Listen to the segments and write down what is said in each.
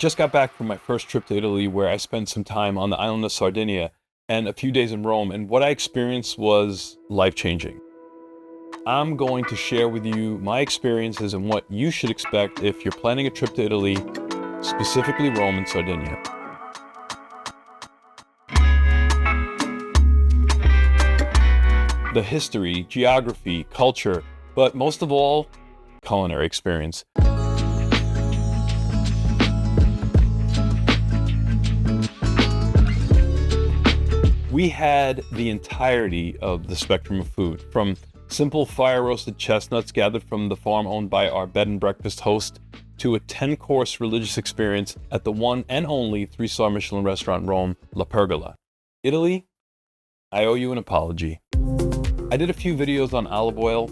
just got back from my first trip to Italy, where I spent some time on the island of Sardinia and a few days in Rome, and what I experienced was life-changing. I'm going to share with you my experiences and what you should expect if you're planning a trip to Italy, specifically Rome and Sardinia. The history, geography, culture, but most of all, culinary experience. We had the entirety of the spectrum of food, from simple fire-roasted chestnuts gathered from the farm owned by our bed and breakfast host, to a 10-course religious experience at the one and only 3-star Michelin restaurant in Rome, La Pergola. Italy, I owe you an apology. I did a few videos on olive oil.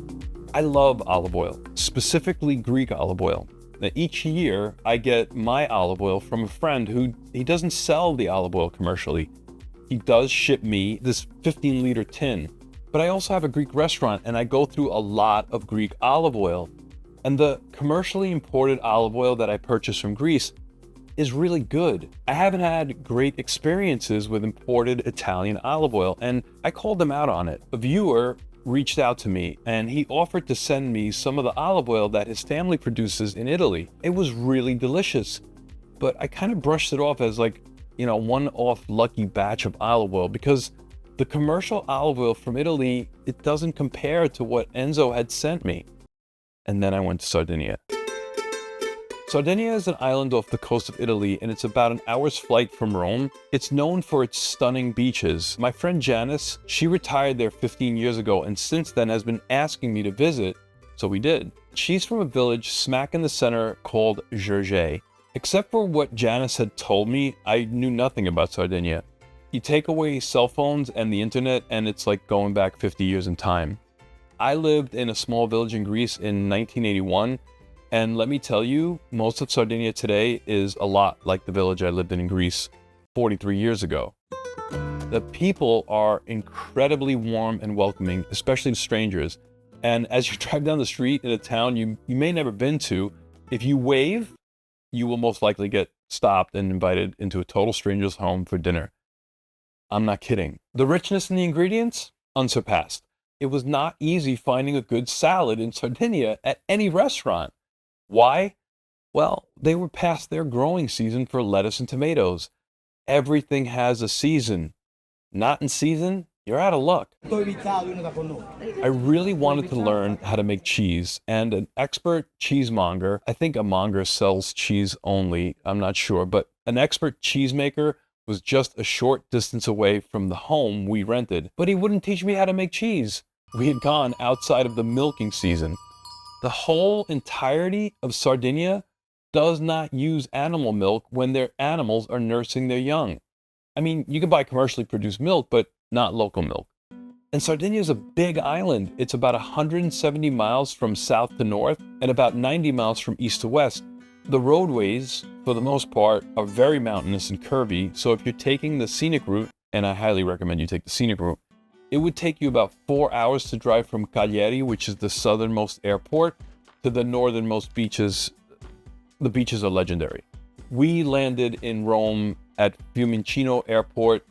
I love olive oil, specifically Greek olive oil. Now, each year, I get my olive oil from a friend who he doesn't sell the olive oil commercially. He does ship me this 15-liter tin, but I also have a Greek restaurant and I go through a lot of Greek olive oil. And the commercially imported olive oil that I purchase from Greece is really good. I haven't had great experiences with imported Italian olive oil, and I called them out on it. A viewer reached out to me and he offered to send me some of the olive oil that his family produces in Italy. It was really delicious, but I kind of brushed it off as like, one-off lucky batch of olive oil, because the commercial olive oil from Italy, it doesn't compare to what Enzo had sent me. And then I went to Sardinia. Sardinia is an island off the coast of Italy, and it's about an hour's flight from Rome. It's known for its stunning beaches. My friend Janice, she retired there 15 years ago, and since then has been asking me to visit, so we did. She's from a village smack in the center called Girgeh. Except for what Janice had told me, I knew nothing about Sardinia. You take away cell phones and the internet, and it's like going back 50 years in time. I lived in a small village in Greece in 1981, and let me tell you, most of Sardinia today is a lot like the village I lived in Greece 43 years ago. The people are incredibly warm and welcoming, especially to strangers. And as you drive down the street in a town you may never been to, if you wave, you will most likely get stopped and invited into a total stranger's home for dinner. I'm not kidding. The richness in the ingredients, unsurpassed. It was not easy finding a good salad in Sardinia at any restaurant. Why? Well, they were past their growing season for lettuce and tomatoes. Everything has a season. Not in season, you're out of luck. I really wanted to learn how to make cheese, and an expert cheesemonger, I think a monger sells cheese only, I'm not sure, but an expert cheesemaker was just a short distance away from the home we rented, but he wouldn't teach me how to make cheese. We had gone outside of the milking season. The whole entirety of Sardinia does not use animal milk when their animals are nursing their young. I mean, you can buy commercially produced milk, but not local milk. And Sardinia is a big island. It's about 170 miles from south to north and about 90 miles from east to west. The roadways, for the most part, are very mountainous and curvy, so if you're taking the scenic route, and I highly recommend you take the scenic route, it would take you about 4 hours to drive from Cagliari, which is the southernmost airport, to the northernmost beaches. The beaches are legendary. We landed in Rome at Fiumicino Airport,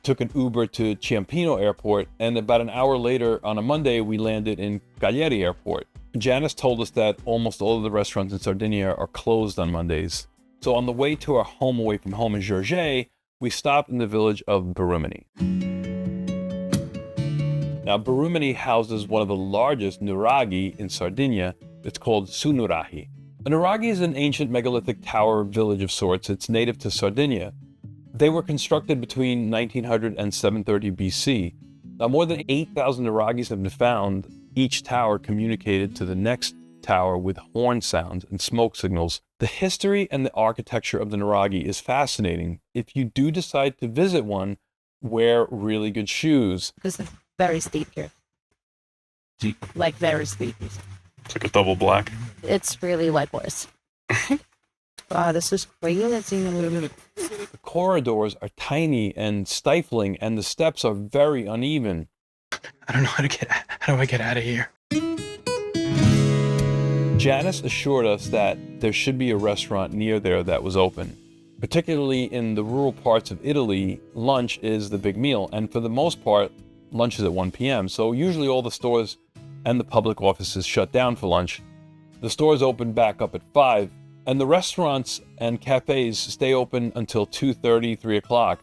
took an Uber to Ciampino Airport, and about an hour later on a Monday, we landed in Cagliari Airport. Janice told us that almost all of the restaurants in Sardinia are closed on Mondays. So on the way to our home away from home in Girgeh, we stopped in the village of Barumini. Now, Barumini houses one of the largest nuraghi in Sardinia. It's called Sunurahi. A nuraghi is an ancient megalithic tower village of sorts. It's native to Sardinia. They were constructed between 1900 and 730 BC. Now, more than 8,000 nuraghis have been found. Each tower communicated to the next tower with horn sounds and smoke signals. The history and the architecture of the nuraghi is fascinating. If you do decide to visit one, wear really good shoes. Because it's very steep here. Deep. Like very steep. It's like a double black. It's really like worse. Wow, this is crazy. The corridors are tiny and stifling, and the steps are very uneven. I don't know how do I get out of here? Janice assured us that there should be a restaurant near there that was open. Particularly in the rural parts of Italy, lunch is the big meal, and for the most part, lunch is at 1 p.m. So usually all the stores and the public offices shut down for lunch. The stores open back up at 5, and the restaurants and cafes stay open until 2:30, 3 o'clock.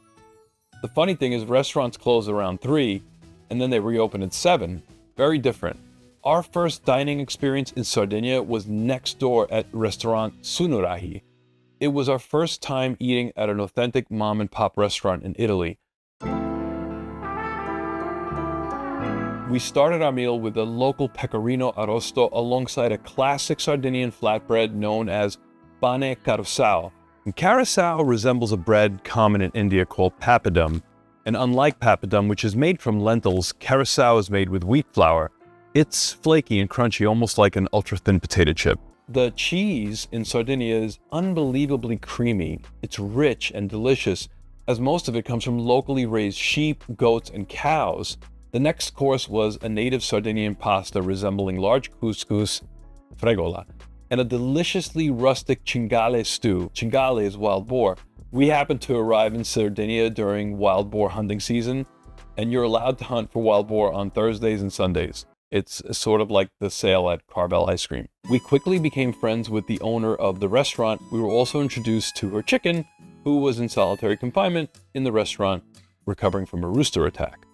The funny thing is restaurants close around 3, and then they reopen at 7. Very different. Our first dining experience in Sardinia was next door at restaurant Sunurahi. It was our first time eating at an authentic mom and pop restaurant in Italy. We started our meal with a local pecorino arrosto alongside a classic Sardinian flatbread known as pane carosau. And carosau resembles a bread common in India called papadum. And unlike papadum, which is made from lentils, carosau is made with wheat flour. It's flaky and crunchy, almost like an ultra-thin potato chip. The cheese in Sardinia is unbelievably creamy. It's rich and delicious, as most of it comes from locally raised sheep, goats, and cows. The next course was a native Sardinian pasta resembling large couscous, fregola, and a deliciously rustic cingale stew. Cingale is wild boar. We happened to arrive in Sardinia during wild boar hunting season, and you're allowed to hunt for wild boar on Thursdays and Sundays. It's sort of like the sale at Carvel Ice Cream. We quickly became friends with the owner of the restaurant. We were also introduced to her chicken, who was in solitary confinement in the restaurant, recovering from a rooster attack.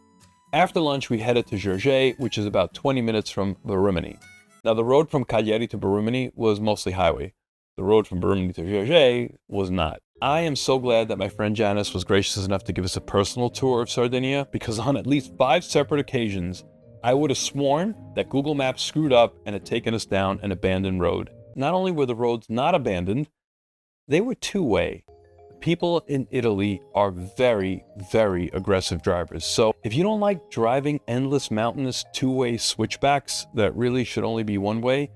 After lunch, we headed to Giorgio, which is about 20 minutes from Barimini. Now, the road from Cagliari to Barimini was mostly highway. The road from Barimini to Giorgio was not. I am so glad that my friend Janice was gracious enough to give us a personal tour of Sardinia, because on at least 5 separate occasions, I would have sworn that Google Maps screwed up and had taken us down an abandoned road. Not only were the roads not abandoned, they were two-way. People in Italy are very, very aggressive drivers. So if you don't like driving endless mountainous two-way switchbacks that really should only be one way,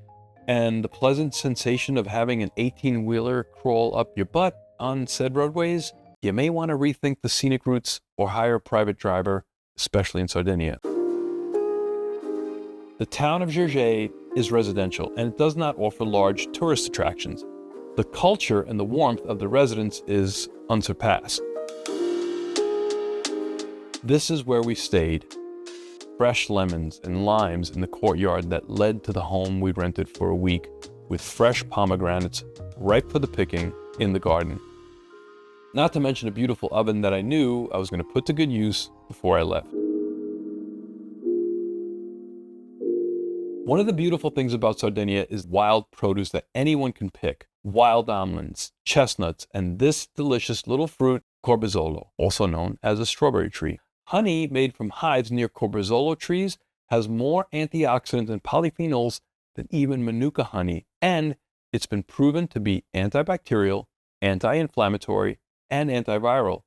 and the pleasant sensation of having an 18-wheeler crawl up your butt on said roadways, you may want to rethink the scenic routes or hire a private driver, especially in Sardinia. The town of Giorgio is residential, and it does not offer large tourist attractions. The culture and the warmth of the residents is unsurpassed. This is where we stayed. Fresh lemons and limes in the courtyard that led to the home we rented for a week, with fresh pomegranates ripe for the picking in the garden. Not to mention a beautiful oven that I knew I was going to put to good use before I left. One of the beautiful things about Sardinia is wild produce that anyone can pick. Wild almonds, chestnuts, and this delicious little fruit, corbezzolo, also known as a strawberry tree. Honey made from hives near corbezzolo trees has more antioxidants and polyphenols than even manuka honey, and it's been proven to be antibacterial, anti-inflammatory, and antiviral.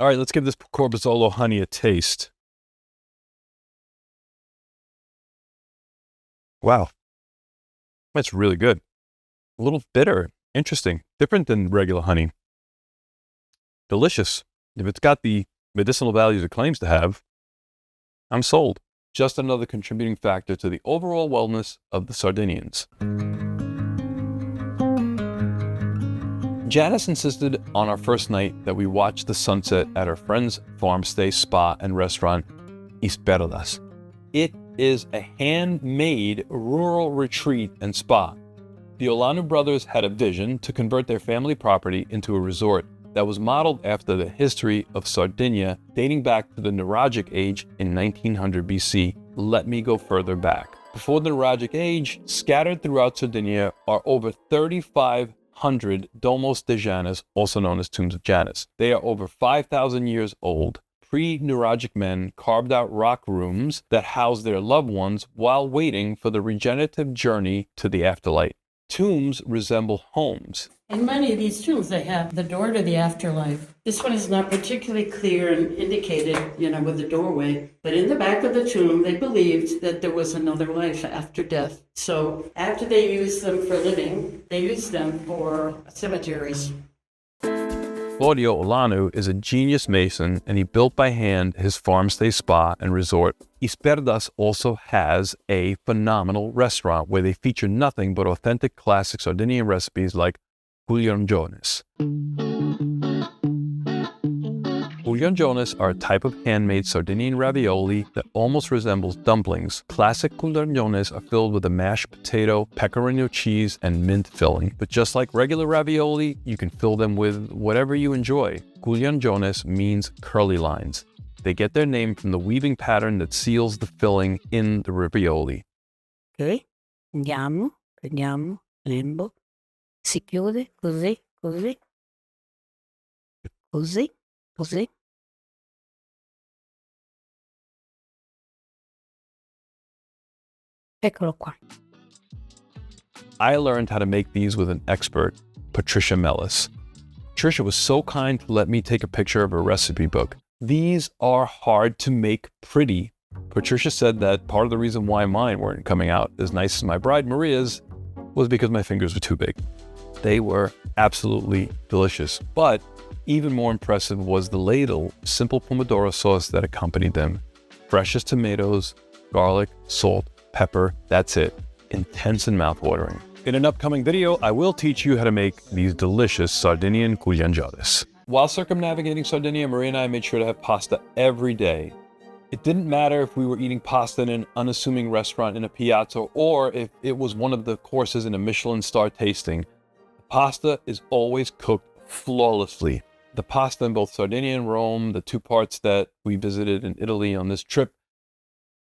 All right, let's give this corbezzolo honey a taste. Wow, that's really good. A little bitter, interesting, different than regular honey. Delicious. If it's got the medicinal values it claims to have, I'm sold. Just another contributing factor to the overall wellness of the Sardinians. Janice insisted on our first night that we watch the sunset at her friend's farm stay spa and restaurant, Isperdas. It is a handmade rural retreat and spa. The Olanu brothers had a vision to convert their family property into a resort that was modeled after the history of Sardinia dating back to the Nuragic Age in 1900 BC. Let me go further back. Before the Nuragic Age, scattered throughout Sardinia are over 3,500 Domos de Janus, also known as Tombs of Janus. They are over 5,000 years old. Pre-Nuragic men carved out rock rooms that housed their loved ones while waiting for the regenerative journey to the afterlife. Tombs resemble homes. In many of these tombs, they have the door to the afterlife. This one is not particularly clear and indicated, with the doorway. But in the back of the tomb, they believed that there was another life after death. So after they used them for living, they used them for cemeteries. Claudio Olanu is a genius mason, and he built by hand his farmstay spa and resort. Isperdas also has a phenomenal restaurant where they feature nothing but authentic classic Sardinian recipes like Guglielmones. Guglielmones are a type of handmade Sardinian ravioli that almost resembles dumplings. Classic guglielmones are filled with a mashed potato, pecorino cheese, and mint filling. But just like regular ravioli, you can fill them with whatever you enjoy. Guglielmones means curly lines. They get their name from the weaving pattern that seals the filling in the ravioli. Ok, andiamo, prendiamo, lembo, si chiude così, così, così, così. Eccolo qua. I learned how to make these with an expert, Patricia Mellis. Patricia was so kind to let me take a picture of her recipe book. These are hard to make pretty. Patricia said that part of the reason why mine weren't coming out as nice as my bride Maria's was because my fingers were too big. They were absolutely delicious, but even more impressive was the ladle simple pomodoro sauce that accompanied them. Fresh as tomatoes, garlic, salt, pepper, that's it. Intense and mouth-watering. In an upcoming video, I will teach you how to make these delicious Sardinian guglielmones. While circumnavigating Sardinia, Maria and I made sure to have pasta every day. It didn't matter if we were eating pasta in an unassuming restaurant in a piazza or if it was one of the courses in a Michelin star tasting. The pasta is always cooked flawlessly. The pasta in both Sardinia and Rome, the two parts that we visited in Italy on this trip,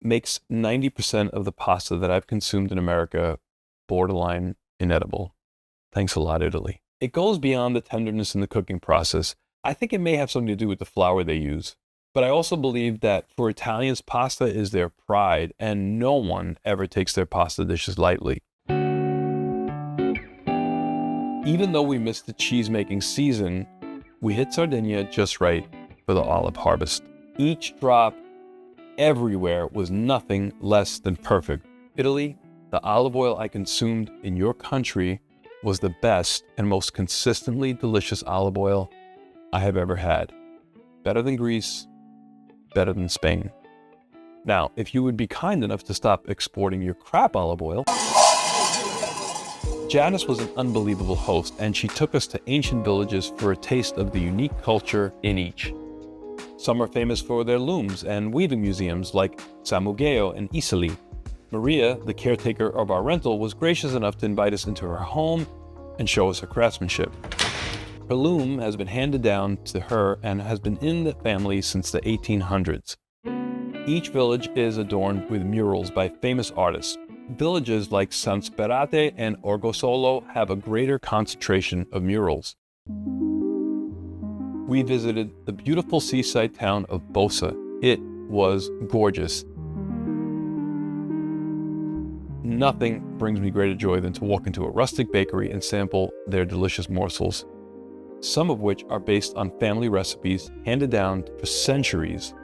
makes 90% of the pasta that I've consumed in America borderline inedible. Thanks a lot, Italy. It goes beyond the tenderness in the cooking process. I think it may have something to do with the flour they use. But I also believe that for Italians, pasta is their pride, and no one ever takes their pasta dishes lightly. Even though we missed the cheese-making season, we hit Sardinia just right for the olive harvest. Each drop everywhere was nothing less than perfect. Italy, the olive oil I consumed in your country was the best and most consistently delicious olive oil I have ever had. Better than Greece, better than Spain. Now, if you would be kind enough to stop exporting your crap olive oil. Janice was an unbelievable host, and she took us to ancient villages for a taste of the unique culture in each. Some are famous for their looms and weaving museums like San Mugeo and Isili. Maria, the caretaker of our rental, was gracious enough to invite us into her home and show us her craftsmanship. Her loom has been handed down to her and has been in the family since the 1800s. Each village is adorned with murals by famous artists. Villages like San Sperate and Orgosolo have a greater concentration of murals. We visited the beautiful seaside town of Bosa. It was gorgeous. Nothing brings me greater joy than to walk into a rustic bakery and sample their delicious morsels, some of which are based on family recipes handed down for centuries.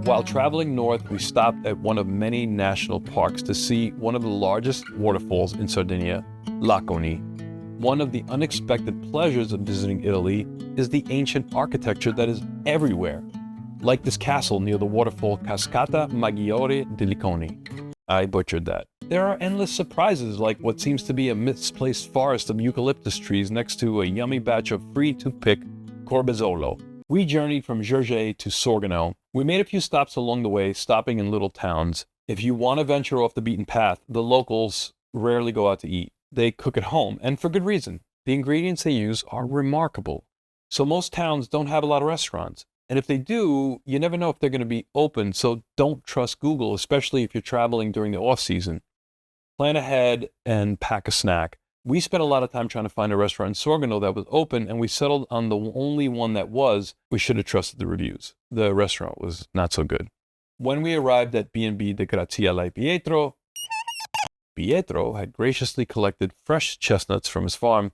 While traveling north, we stopped at one of many national parks to see one of the largest waterfalls in Sardinia, Laconi. One of the unexpected pleasures of visiting Italy is the ancient architecture that is everywhere, like this castle near the waterfall Cascata Maggiore di Liconi. I butchered that. There are endless surprises like what seems to be a misplaced forest of eucalyptus trees next to a yummy batch of free-to-pick corbezzolo. We journeyed from Gerge to Sorgono. We made a few stops along the way, stopping in little towns. If you want to venture off the beaten path, the locals rarely go out to eat. They cook at home, and for good reason. The ingredients they use are remarkable. So most towns don't have a lot of restaurants. And if they do, you never know if they're going to be open, so don't trust Google, especially if you're traveling during the off-season. Plan ahead and pack a snack. We spent a lot of time trying to find a restaurant in Sorgono that was open, and we settled on the only one that was. We should have trusted the reviews. The restaurant was not so good. When we arrived at B&B de Graziella Pietro, Pietro had graciously collected fresh chestnuts from his farm.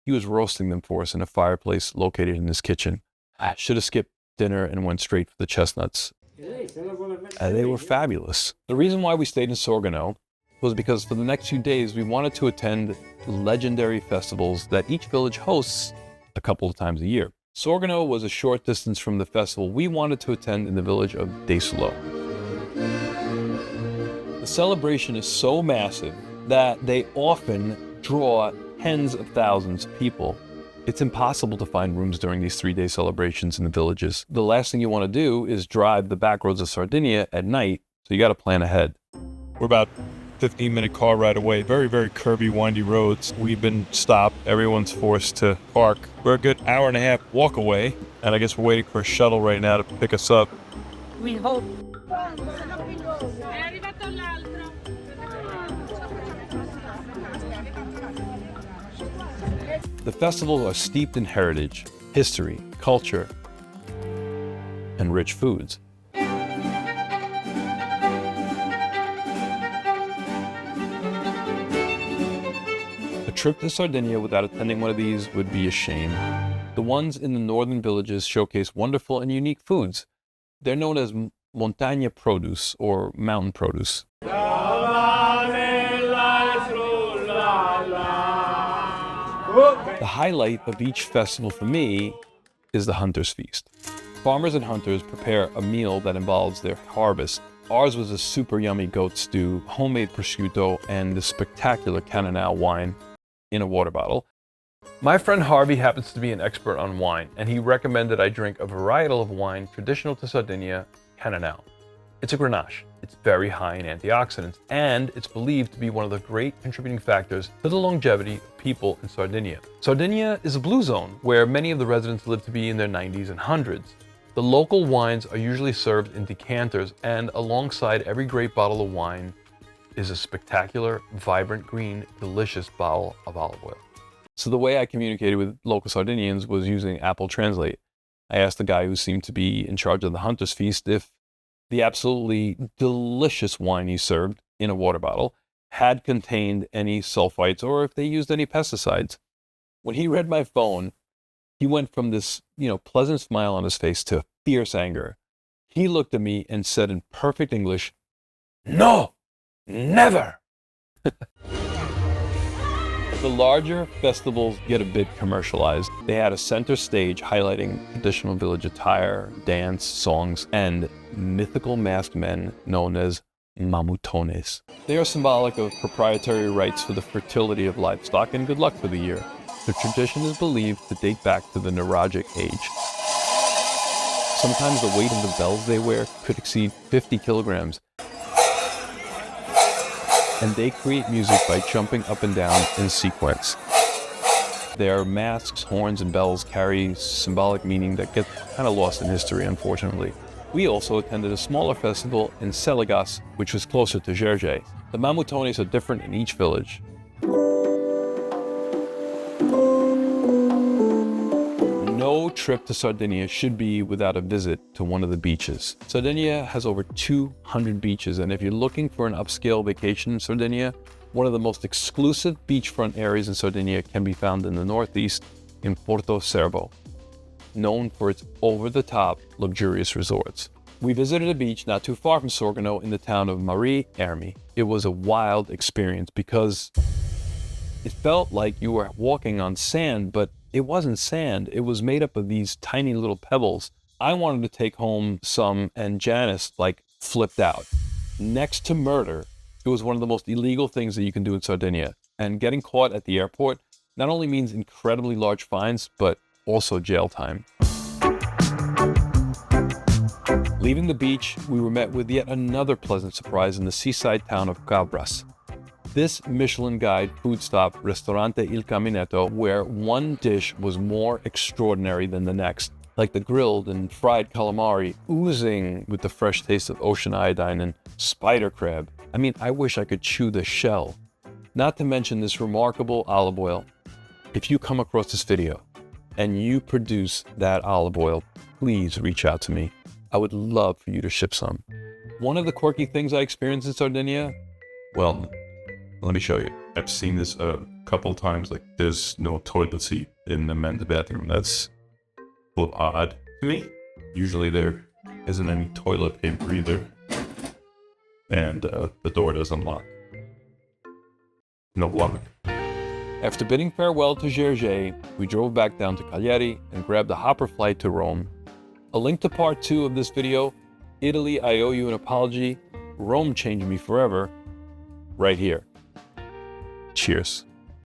He was roasting them for us in a fireplace located in his kitchen. I should have skipped dinner and went straight for the chestnuts. They were fabulous. The reason why we stayed in Sorgono was because for the next few days we wanted to attend legendary festivals that each village hosts a couple of times a year. Sorgono was a short distance from the festival we wanted to attend in the village of Desolo. The celebration is so massive that they often draw tens of thousands of people. It's impossible to find rooms during these 3-day celebrations in the villages. The last thing you want to do is drive the back roads of Sardinia at night, so you got to plan ahead. We're about 15-minute car ride away. Very, very curvy, windy roads. We've been stopped. Everyone's forced to park. We're a good hour and a half walk away, and I guess we're waiting for a shuttle right now to pick us up. We hope. The festivals are steeped in heritage, history, culture, and rich foods. A trip to Sardinia without attending one of these would be a shame. The ones in the northern villages showcase wonderful and unique foods. They're known as montagna produce or mountain produce. The highlight of each festival for me is the Hunter's Feast. Farmers and hunters prepare a meal that involves their harvest. Ours was a super yummy goat stew, homemade prosciutto, and the spectacular Cannonau wine in a water bottle. My friend Harvey happens to be an expert on wine, and he recommended I drink a varietal of wine traditional to Sardinia, Cannonau. It's a Grenache. It's very high in antioxidants, and it's believed to be one of the great contributing factors to the longevity of people in Sardinia. Sardinia is a blue zone where many of the residents live to be in their 90s and 100s. The local wines are usually served in decanters, and alongside every great bottle of wine is a spectacular, vibrant green, delicious bottle of olive oil. So the way I communicated with local Sardinians was using Apple Translate. I asked the guy who seemed to be in charge of the Hunter's Feast if the absolutely delicious wine he served in a water bottle had contained any sulfites or if they used any pesticides. When he read my phone, he went from this, pleasant smile on his face to fierce anger. He looked at me and said in perfect English, "No, never." The larger festivals get a bit commercialized. They had a center stage highlighting traditional village attire, dance, songs, and mythical masked men known as mamutones. They are symbolic of proprietary rights for the fertility of livestock and good luck for the year. The tradition is believed to date back to the Nuragic age. Sometimes the weight of the bells they wear could exceed 50 kilograms. And they create music by jumping up and down in sequence. Their masks, horns, and bells carry symbolic meaning that gets kind of lost in history, unfortunately. We also attended a smaller festival in Celigas, which was closer to Gergely. The mamutones are different in each village. No trip to Sardinia should be without a visit to one of the beaches. Sardinia has over 200 beaches, and if you're looking for an upscale vacation in Sardinia, one of the most exclusive beachfront areas in Sardinia can be found in the northeast in Porto Cervo, known for its over-the-top luxurious resorts. We visited a beach not too far from Sorgono in the town of Mari Ermi. It was a wild experience because it felt like you were walking on sand, but it wasn't sand. It was made up of these tiny little pebbles. I wanted to take home some, and Janice, flipped out. Next to murder, it was one of the most illegal things that you can do in Sardinia. And getting caught at the airport not only means incredibly large fines, but also jail time. Leaving the beach, we were met with yet another pleasant surprise in the seaside town of Cabras. This Michelin guide food stop, Ristorante Il Caminetto, where one dish was more extraordinary than the next, like the grilled and fried calamari, oozing with the fresh taste of ocean iodine and spider crab. I wish I could chew the shell. Not to mention this remarkable olive oil. If you come across this video and you produce that olive oil, please reach out to me. I would love for you to ship some. One of the quirky things I experienced in Sardinia, well, let me show you. I've seen this a couple times. There's no toilet seat in the men's bathroom. That's a little odd to me. Usually there isn't any toilet paper either. And the door doesn't lock. No luck. After bidding farewell to Gergely, we drove back down to Cagliari and grabbed a hopper flight to Rome. A link to part 2 of this video, Italy, I Owe You an Apology, Rome changing me forever right here. Cheers.